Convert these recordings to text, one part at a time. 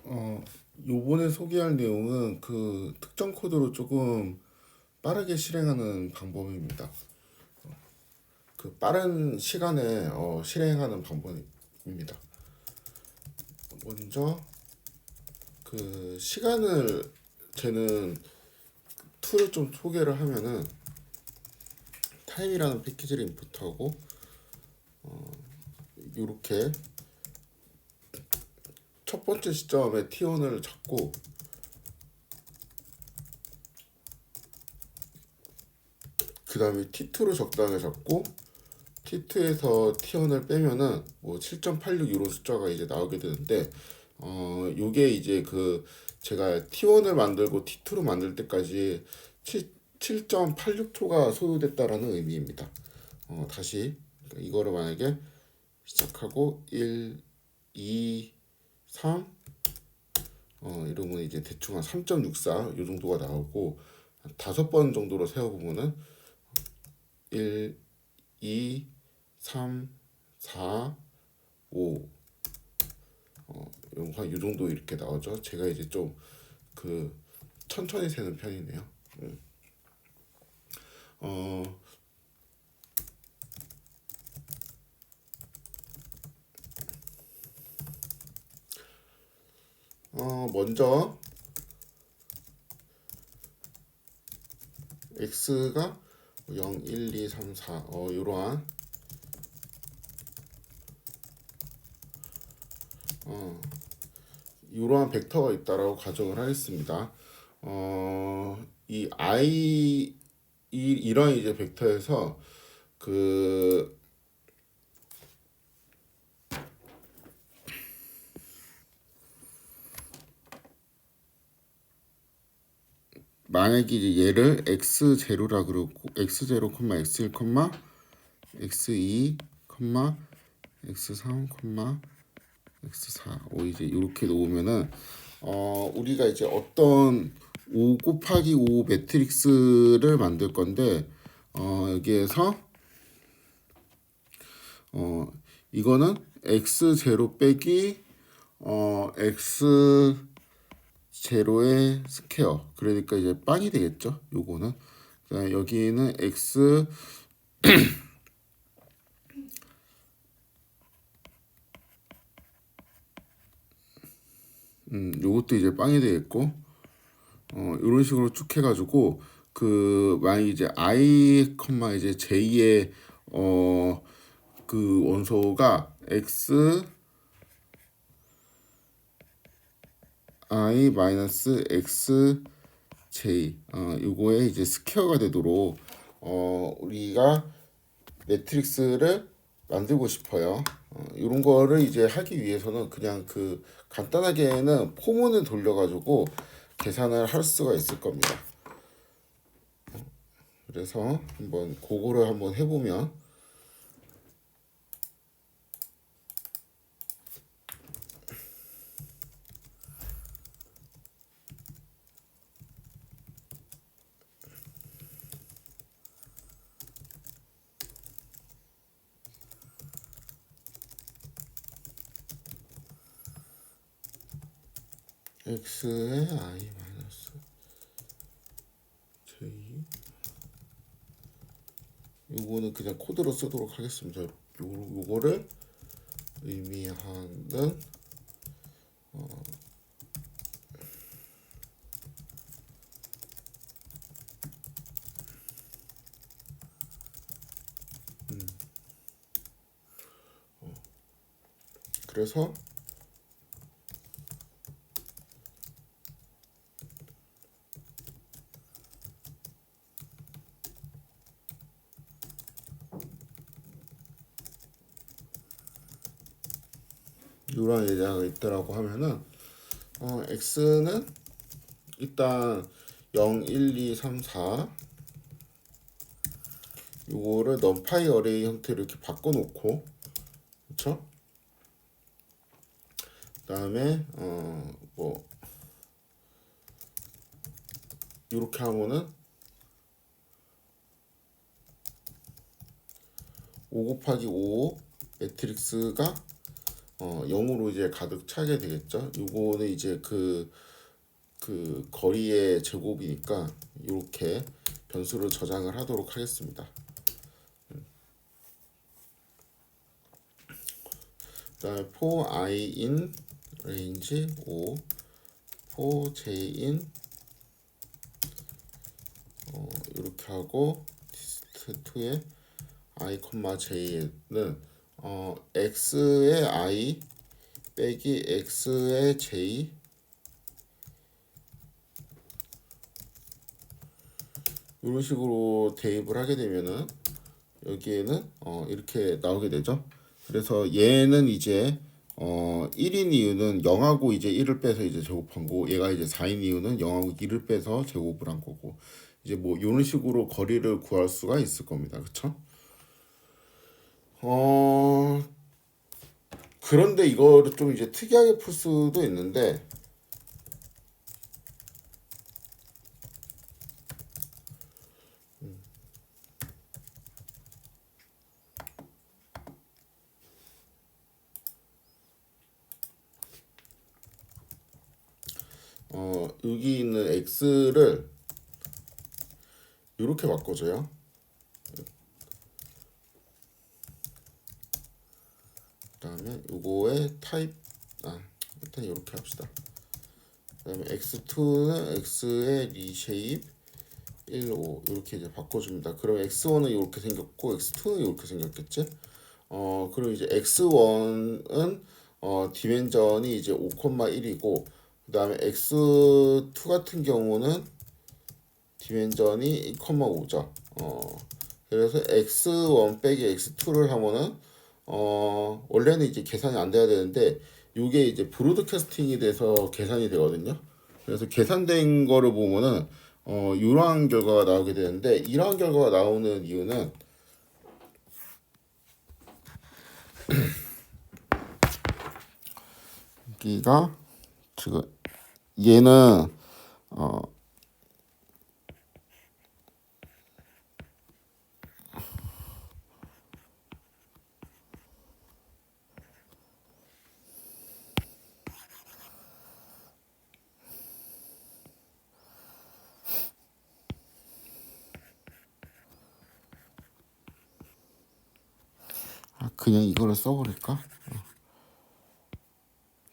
어, 요번에 소개할 내용은 그 특정 코드로 조금 빠르게 실행하는 방법입니다. 그 빠른 시간에 실행하는 방법입니다. 먼저 그 시간을 재는 툴을 좀 소개를 하면은 타임이라는 패키지를 인풋하고 이렇게 첫 번째 시점에 T1을 잡고 그 다음에 T2로 적당히 잡고 T2에서 T1을 빼면은 뭐 7.86 이런 숫자가 이제 나오게 되는데 요게 이제 그 제가 T1을 만들고 T2로 만들 때까지 7.86초가 소요됐다라는 의미입니다. 다시 그러니까 이거를 만약에 시작하고 1, 2, 3 이러면 이제 대충 한 3.64 요 정도가 나오고 한 5번 정도로 세어보면은 1, 2, 3, 4, 5 요 정도 이렇게 나오죠. 제가 이제 좀 그 천천히 세는 편이네요. 어, 먼저 x가 0, 1, 2, 3, 4 이러한 이러한 벡터가 있다라고 가정을 하겠습니다. 이 i 이런 이제 벡터에서 그 만약에 이제 얘를 x0라 그러고 x0, x1, x2, x3, x4, 이제 이렇게 놓으면은 우리가 이제 어떤 5 곱하기 5 매트릭스를 만들 건데 여기에서 이거는 x0 빼기 x 제로의 스퀘어 그러니까 이제 빵이 되겠죠. 요거는 그다음에 여기는 x 요것도 이제 빵이 되겠고 이런 식으로 쭉 해가지고 그 만약 이제 i, 이제 j의 그 원소가 x i 마이너스 x j 요거에 이제 스퀘어가 되도록 우리가 매트릭스를 만들고 싶어요. 이런 거를 이제 하기 위해서는 그냥 그 간단하게는 포문을 돌려가지고 계산을 할 수가 있을 겁니다. 그래서 한번 그거를 한번 해보면 x의 i 마이너스 j 요거는 그냥 코드로 쓰도록 하겠습니다. 요거를 의미하는 그래서 이런 예제가 있더라고 하면은 x는 일단 0, 1, 2, 3, 4 요거를 넘파이 어레이 형태로 이렇게 바꿔놓고 그쵸? 그다음에 뭐 이렇게 하면은 5 곱하기 5 매트릭스가 0으로 이제 가득 차게 되겠죠. 요거는 이제 그 거리의 제곱이니까 이렇게 변수를 저장을 하도록 하겠습니다. 그다음에 for i in range 5, for j in 이렇게 하고 dist 2에 i, j는 x의 i 빼기 x의 j 이런 식으로 대입을 하게 되면은 여기에는 이렇게 나오게 되죠. 그래서 얘는 이제 1인 이유는 0하고 이제 1을 빼서 이제 제곱한 거고, 얘가 이제 4인 이유는 0하고 2를 빼서 제곱을 한 거고, 이제 뭐 이런 식으로 거리를 구할 수가 있을 겁니다. 그쵸? 그런데 이거를 좀 이제 특이하게 풀 수도 있는데, 여기 있는 x를 이렇게 바꿔줘요. 그다음에 요거의 타입, 일단 이렇게 합시다. 그다음에 x2는 x의 리쉐입 1, 5 이렇게 이제 바꿔줍니다. 그럼 x1은 이렇게 생겼고 x2는 이렇게 생겼겠지? 그리고 이제 x1은 디멘전이 이제 5,1이고, 그다음에 x2 같은 경우는 디멘전이 2,5죠. 그래서 x1 빼기 x2를 하면은 원래는 이제 계산이 안 돼야 되는데 이게 이제 브로드캐스팅이 돼서 계산이 되거든요. 그래서 계산된 거를 보면은 이러한 결과가 나오게 되는데, 이러한 결과가 나오는 이유는 여기가 지금 얘는 그냥 이거를 써버릴까?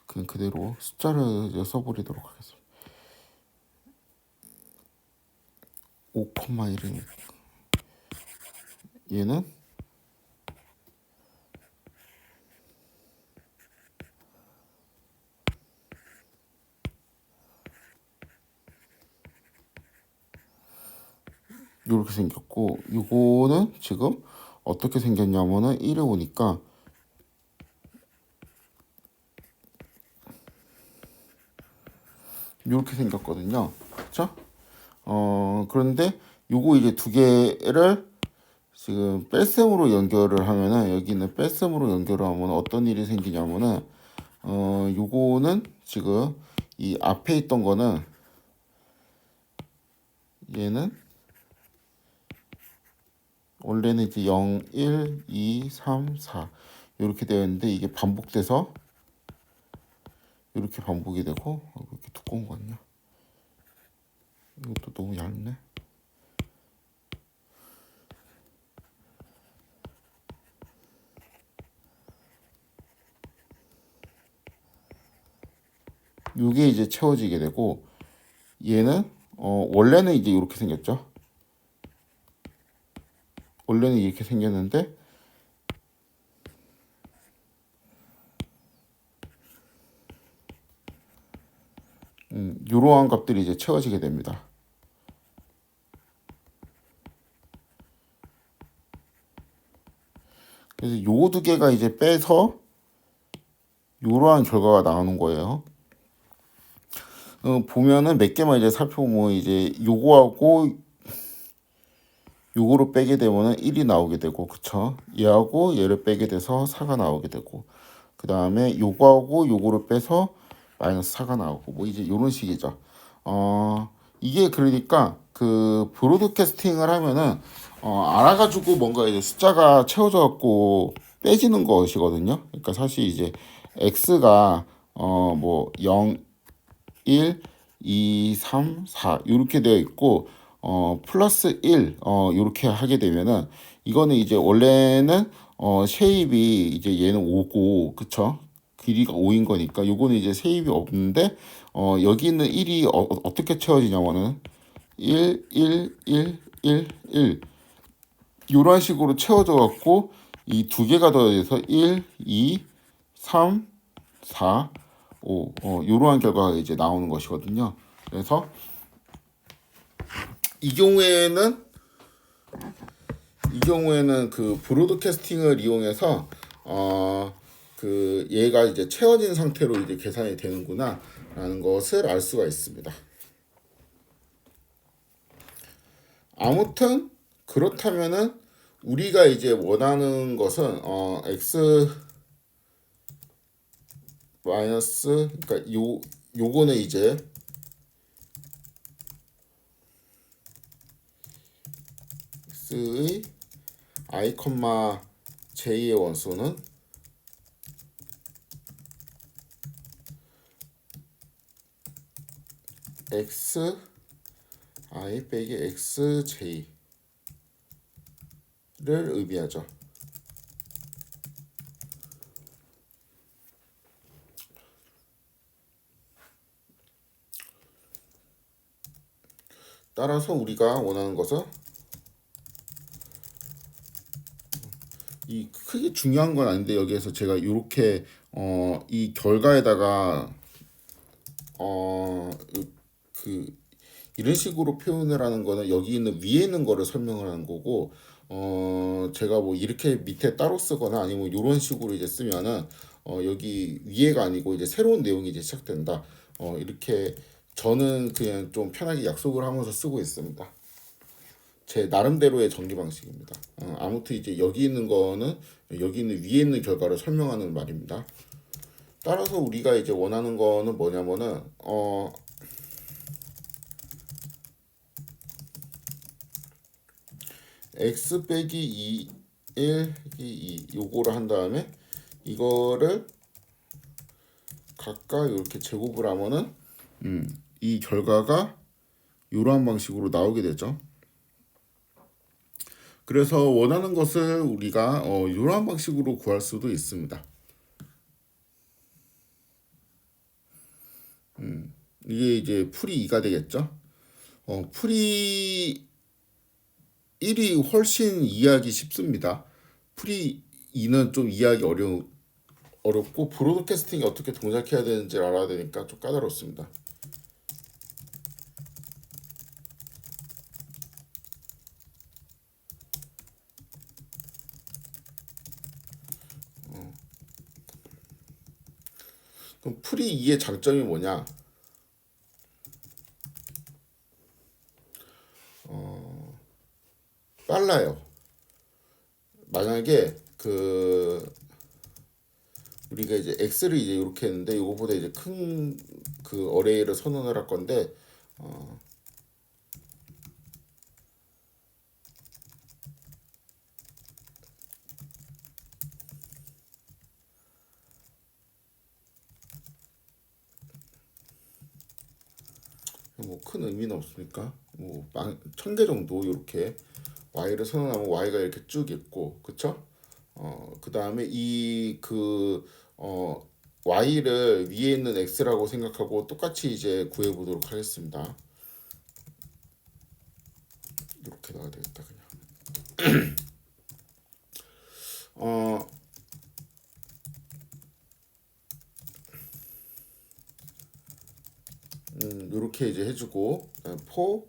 그냥 그대로 숫자를 써버리도록 하겠습니다. 5,1이니까 얘는 이렇게 생겼고, 이거는 지금 어떻게 생겼냐면은 1에 오니까 이렇게 생겼거든요. 그렇죠? 그런데 요거 이제 두 개를 지금 뺄셈으로 연결을 하면은, 여기는 뺄셈으로 연결을 하면 어떤 일이 생기냐면은 요거는 지금 이 앞에 있던 거는 얘는 원래는 이제 0, 1, 2, 3, 4 이렇게 되어 있는데, 이게 반복돼서 이렇게 반복이 되고, 이렇게 두꺼운 거 같냐? 이것도 너무 얇네. 이게 이제 채워지게 되고, 얘는 원래는 이제 이렇게 생겼죠. 원래는 이렇게 생겼는데 이러한 값들이 이제 채워지게 됩니다. 그래서 요 두 개가 이제 빼서 이러한 결과가 나오는 거예요. 보면은 몇 개만 이제 살펴보면 이제 요거하고 요거를 빼게 되면은 1이 나오게 되고, 그쵸? 얘하고 얘를 빼게 돼서 4가 나오게 되고, 그 다음에 요거하고 요거를 빼서 마이너스 4가 나오고, 뭐 이제 요런 식이죠. 이게 그러니까 그 브로드캐스팅을 하면은 알아가지고 뭔가 이제 숫자가 채워져 갖고 빼지는 것이거든요. 그러니까 사실 이제 x가 뭐 0, 1, 2, 3, 4 이렇게 되어 있고 플러스 1 이렇게 하게 되면은 이거는 이제 원래는 쉐입이 이제 얘는 5고 그쵸? 길이가 5인 거니까 요거는 이제 쉐입이 없는데 여기 있는 1이 어떻게 채워지냐면은 1, 1, 1, 1, 1 이런 식으로 채워져 갖고 이 두 개가 더해져서 1, 2, 3, 4, 5 이러한 결과가 이제 나오는 것이거든요. 그래서 이 경우에는 그 브로드캐스팅을 이용해서 그 얘가 이제 채워진 상태로 이제 계산이 되는구나라는 것을 알 수가 있습니다. 아무튼 그렇다면은 우리가 이제 원하는 것은 x 마이너스 그러니까 요거는 이제 x의 i, j의 원소는 x i 빼기 x j를 의미하죠. 따라서 우리가 원하는 것은 이 크게 중요한 건 아닌데 여기에서 제가 이렇게 이 결과에다가 그 이런 식으로 표현을 하는 거는 여기 있는 위에 있는 거를 설명을 하는 거고 제가 뭐 이렇게 밑에 따로 쓰거나 아니면 이런 식으로 이제 쓰면은 여기 위에가 아니고 이제 새로운 내용이 이제 시작된다. 이렇게 저는 그냥 좀 편하게 약속을 하면서 쓰고 있습니다. 제 나름대로의 전개 방식입니다. 아무튼 이제 여기 있는 거는 여기 있는 위에 있는 결과를 설명하는 말입니다. 따라서 우리가 이제 원하는 거는 뭐냐면은 x 빼기 2 1 2 요거를 한 다음에 이거를 각각 이렇게 제곱을 하면은 이 결과가 이러한 방식으로 나오게 되죠. 그래서 원하는 것을 우리가 이러한 방식으로 구할 수도 있습니다. 이게 이제 풀이 2가 되겠죠. 풀이 1이 훨씬 이해하기 쉽습니다. 풀이 2는 좀 이해하기 어렵고 브로드캐스팅이 어떻게 동작해야 되는지 알아야 되니까 좀 까다롭습니다. 그럼 풀이 2의 장점이 뭐냐? 빨라요. 만약에 우리가 이제 x를 이제 이렇게 했는데 이거보다 이제 큰 그 어레이를 선언을 할 건데 뭐 큰 의미는 없으니까 뭐 1000개 정도 이렇게 y를 선언하면 y가 이렇게 쭉 있고 그쵸? 그 다음에 y를 위에 있는 x라고 생각하고 똑같이 이제 구해 보도록 하겠습니다. 이렇게 나와야 되겠다 그냥. 이렇게 이제 해주고 포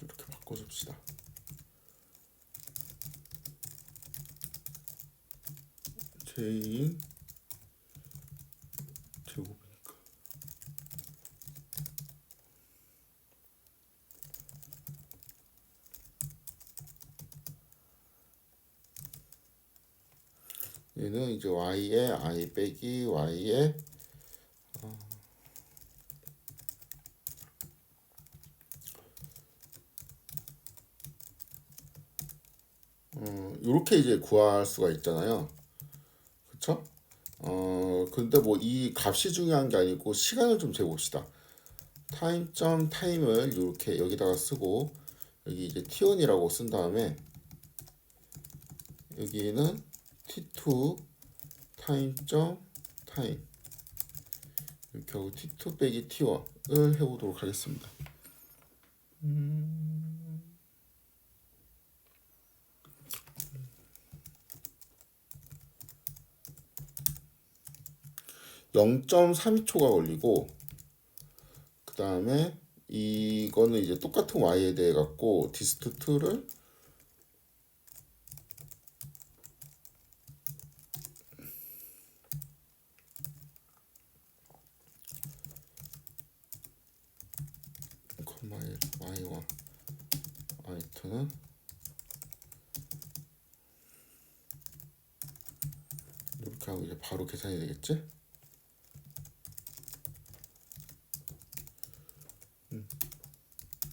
이렇게 바꿔줍시다. 제인 제곱이니까 얘는 이제 y의 i 빼기 y의 요렇게 이제 구할 수가 있잖아요. 그쵸? 근데 뭐 이 값이 중요한 게 아니고 시간을 좀 재봅시다. 타임점 타임을 이렇게 여기다가 쓰고 여기 이제 t1이라고 쓴 다음에 여기는 t2 타임점 타임 이렇게 하고 t2 빼기 t1을 해보도록 하겠습니다. 0.32초가 걸리고 그 다음에 이거는 이제 똑같은 y에 대해 갖고 dist2를 y와 y2는 이렇게 하고 이제 바로 계산이 되겠지?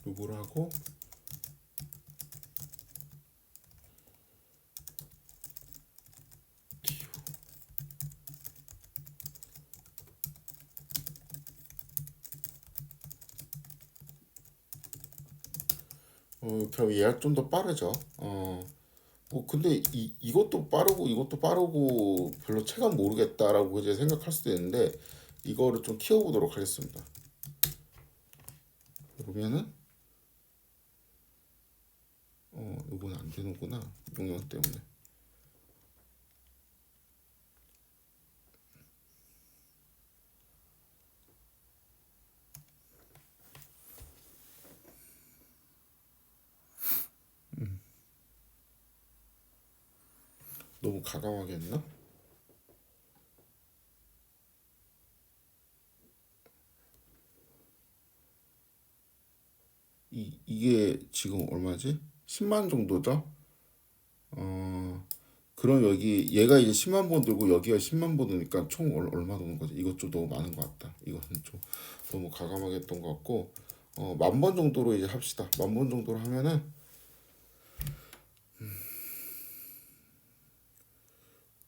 요거를 하고 그럼 얘가 좀 더 빠르죠. 뭐 근데 이것도 빠르고 이것도 빠르고 별로 체감 모르겠다라고 이제 생각할 수도 있는데 이거를 좀 키워보도록 하겠습니다. 그러면은 이건 안 되는구나 용량 때문에. 너무 가감하게 했나? 이게 지금 얼마지? 10만 정도죠? 그럼 여기 얘가 이제 10만 번 들고 여기가 10만 번 드니까 총 얼마 도는 거지? 이것 좀 너무 많은 것 같다. 이거는 좀 너무 가감하게 했던 것 같고 10,000번 정도로 이제 합시다. 10,000번 정도로 하면은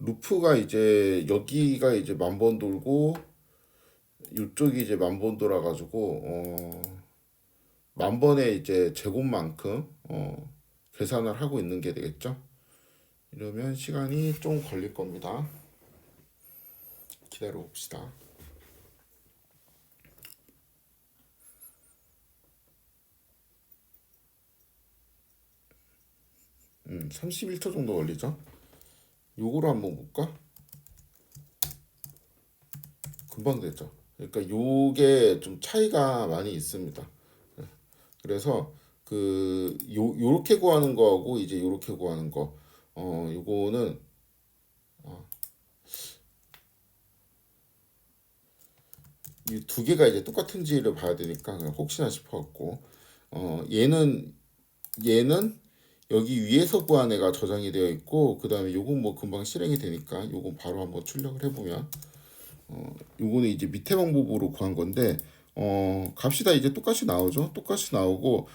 루프가 이제 여기가 이제 10,000번 돌고 이쪽이 이제 10,000번 돌아가지고 10,000번의 이제 제곱만큼 계산을 하고 있는 게 되겠죠. 이러면 시간이 좀 걸릴 겁니다. 기다려 봅시다. 31초 정도 걸리죠. 요거로 한번 볼까? 금방 됐죠. 그러니까 요게 좀 차이가 많이 있습니다. 그래서 요렇게 구하는 거하고 이제 요렇게 구하는 거 요거는 이 두 개가 이제 똑같은지를 봐야 되니까 그냥 혹시나 싶어갖고 얘는 여기 위에서 구한 애가 저장이 되어 있고 그 다음에 요건 뭐 금방 실행이 되니까 요건 바로 한번 출력을 해보면 요거는 이제 밑에 방법으로 구한 건데 값이 다 이제 똑같이 나오죠. 똑같이 나오고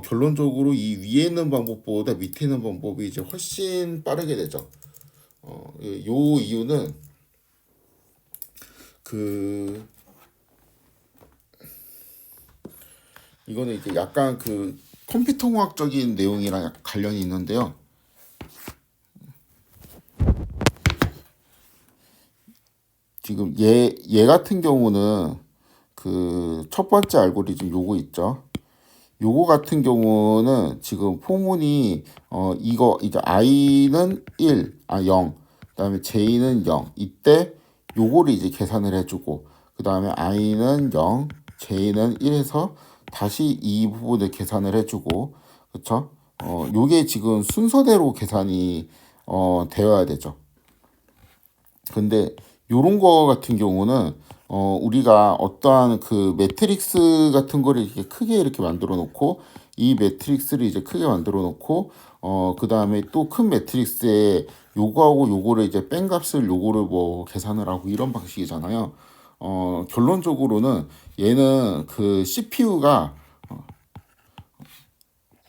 결론적으로 이 위에 있는 방법보다 밑에 있는 방법이 이제 훨씬 빠르게 되죠. 요 이유는 이거는 이제 약간 컴퓨터공학적인 내용이랑 관련이 있는데요. 지금 얘 같은 경우는 첫 번째 알고리즘 요거 있죠. 요거 같은 경우는 지금 포문이 이거 이제 i는 1, 0, 그다음에 j는 0. 이때 요거를 이제 계산을 해주고 그 다음에 i는 0, j는 1에서 다시 이 부분을 계산을 해주고 그쵸? 요게 지금 순서대로 계산이 되어야 되죠. 근데 요런 거 같은 경우는 우리가 어떠한 매트릭스 같은 거를 이렇게 크게 이렇게 만들어 놓고 이 매트릭스를 이제 크게 만들어 놓고 그 다음에 또 큰 매트릭스에 요거하고 요거를 이제 뺀 값을 요거를 뭐 계산을 하고 이런 방식이잖아요. 결론적으로는 얘는 CPU가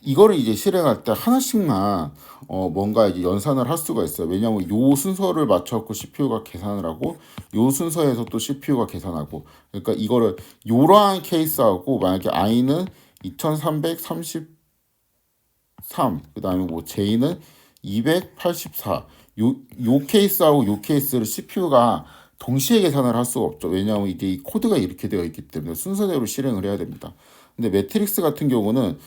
이거를 이제 실행할 때 하나씩만 뭔가 이제 연산을 할 수가 있어요. 왜냐하면 요 순서를 맞춰갖고 CPU가 계산을 하고 요 순서에서 또 CPU가 계산하고 그러니까 이거를 요러한 케이스하고 만약에 i는 2333 그다음에 뭐 j는 284 요 케이스하고 요 케이스를 CPU가 동시에 계산을 할 수가 없죠. 왜냐하면 이제 이 코드가 이렇게 되어 있기 때문에 순서대로 실행을 해야 됩니다. 근데 매트릭스 같은 경우는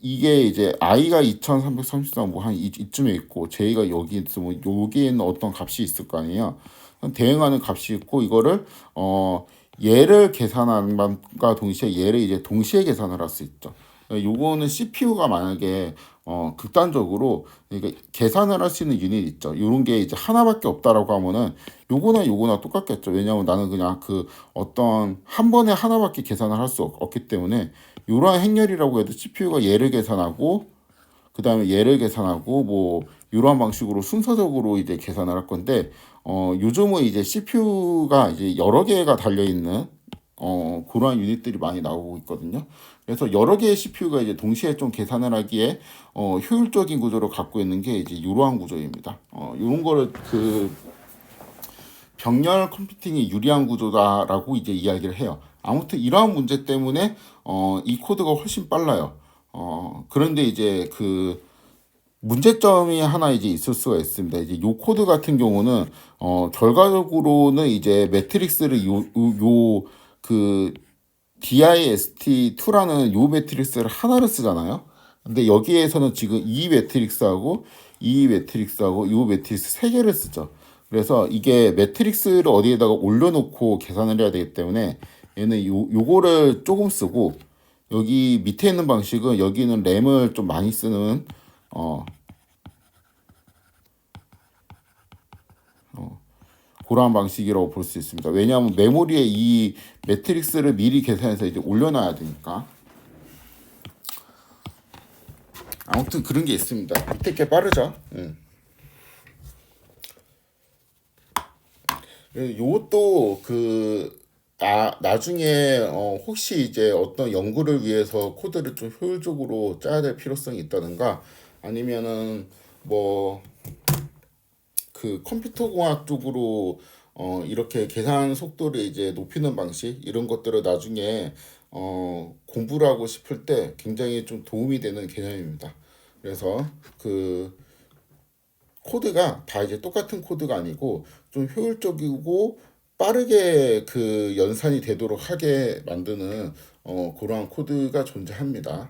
이게 이제 i가 2333 뭐 한 이쯤에 있고 j가 여기 있으면 여기에 있는 어떤 값이 있을 거 아니에요. 대응하는 값이 있고 이거를 얘를 계산함과 동시에 얘를 이제 동시에 계산을 할 수 있죠. 요거는 CPU가 만약에 극단적으로 그러니까 계산을 할 수 있는 유닛 있죠. 요런 게 이제 하나밖에 없다라고 하면은 요거나 요거나 똑같겠죠. 왜냐하면 나는 그냥 그 어떤 한 번에 하나밖에 계산을 할 수 없기 때문에 요러한 행렬이라고 해도 CPU가 얘를 계산하고 그 다음에 얘를 계산하고 뭐 이러한 방식으로 순서적으로 이제 계산을 할 건데 요즘은 이제 CPU가 이제 여러 개가 달려 있는 그러한 유닛들이 많이 나오고 있거든요. 그래서 여러 개의 CPU가 이제 동시에 좀 계산을 하기에 효율적인 구조를 갖고 있는 게 이제 이러한 구조입니다. 이런 거를 그 병렬 컴퓨팅이 유리한 구조다라고 이제 이야기를 해요. 아무튼 이러한 문제 때문에 이 코드가 훨씬 빨라요. 그런데 이제 그 문제점이 하나 이제 있을 수가 있습니다. 이제 요 코드 같은 경우는 결과적으로는 이제 매트릭스를 요그 DIST2라는 요 매트릭스를 하나를 쓰잖아요. 근데 여기에서는 지금 이 매트릭스하고 이 매트릭스하고 요 매트릭스 세 개를 쓰죠. 그래서 이게 매트릭스를 어디에다가 올려놓고 계산을 해야 되기 때문에 얘는 요거를 조금 쓰고 여기 밑에 있는 방식은 여기는 램을 좀 많이 쓰는 그러한 방식이라고 볼 수 있습니다. 왜냐하면 메모리에 이 매트릭스를 미리 계산해서 이제 올려놔야 되니까. 아무튼 그런 게 있습니다. 밑에 게 빠르죠. 요것도 나중에 혹시 이제 어떤 연구를 위해서 코드를 좀 효율적으로 짜야 될 필요성이 있다든가 아니면은 뭐 그 컴퓨터 공학 쪽으로 이렇게 계산 속도를 이제 높이는 방식 이런 것들을 나중에 공부를 하고 싶을 때 굉장히 좀 도움이 되는 개념입니다. 그래서 그 코드가 다 이제 똑같은 코드가 아니고 좀 효율적이고 빠르게 그 연산이 되도록 하게 만드는 그러한 코드가 존재합니다.